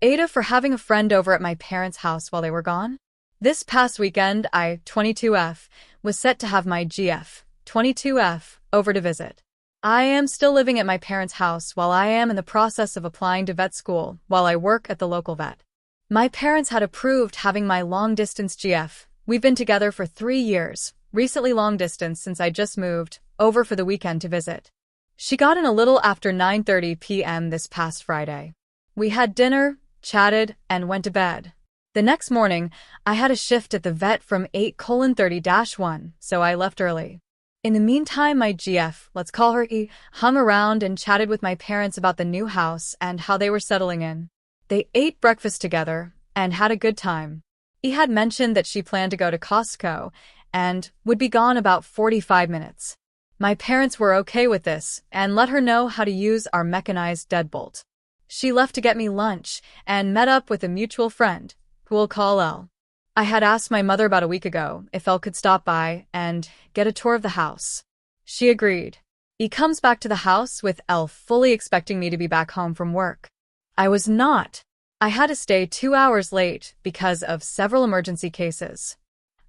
AITA for having a friend over at my parents' house while they were gone. This past weekend, I, 22F, was set to have my GF, 22F, over to visit. I am still living at my parents' house while I am in the process of applying to vet school while I work at the local vet. My parents had approved having my long-distance GF. We've been together for 3 years, recently long-distance since I just moved, over for the weekend to visit. She got in a little after 9:30 p.m. this past Friday. We had dinner, chatted, and went to bed. The next morning, I had a shift at the vet from 8:30-1, so I left early. In the meantime, my GF, let's call her E, hung around and chatted with my parents about the new house and how they were settling in. They ate breakfast together and had a good time. E had mentioned that she planned to go to Costco and would be gone about 45 minutes. My parents were okay with this and let her know how to use our mechanized deadbolt. She left to get me lunch and met up with a mutual friend, who we'll call Elle. I had asked my mother about a week ago if Elle could stop by and get a tour of the house. She agreed. E comes back to the house with Elle fully expecting me to be back home from work. I was not. I had to stay 2 hours late because of several emergency cases.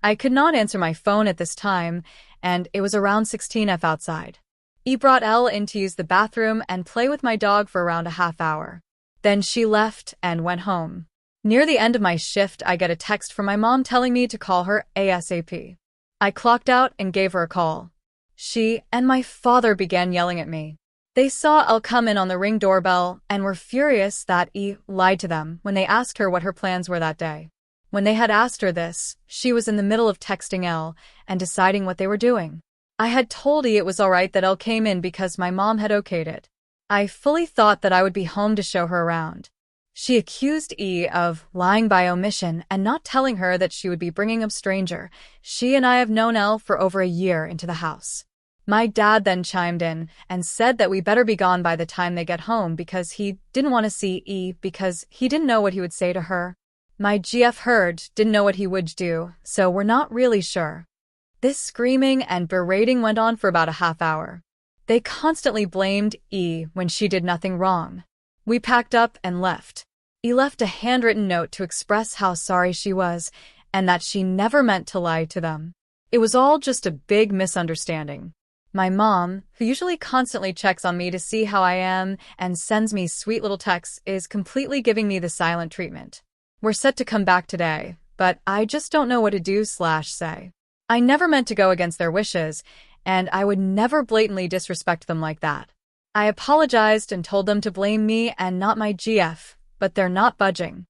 I could not answer my phone at this time, and it was around 16F outside. E brought Elle in to use the bathroom and play with my dog for around a half hour. Then she left and went home. Near the end of my shift, I get a text from my mom telling me to call her ASAP. I clocked out and gave her a call. She and my father began yelling at me. They saw Elle come in on the Ring doorbell and were furious that E lied to them when they asked her what her plans were that day. When they had asked her this, she was in the middle of texting Elle and deciding what they were doing. I had told E it was alright that Elle came in because my mom had okayed it. I fully thought that I would be home to show her around. She accused E of lying by omission and not telling her that she would be bringing a stranger. She and I have known Elle for over a year into the house. My dad then chimed in and said that we better be gone by the time they get home because he didn't want to see E because he didn't know what he would say to her. My GF heard, didn't know what he would do, so we're not really sure. This screaming and berating went on for about a half hour. They constantly blamed E when she did nothing wrong. We packed up and left. E left a handwritten note to express how sorry she was and that she never meant to lie to them. It was all just a big misunderstanding. My mom, who usually constantly checks on me to see how I am and sends me sweet little texts, is completely giving me the silent treatment. We're set to come back today, but I just don't know what to do/say. I never meant to go against their wishes, and I would never blatantly disrespect them like that. I apologized and told them to blame me and not my GF, but they're not budging.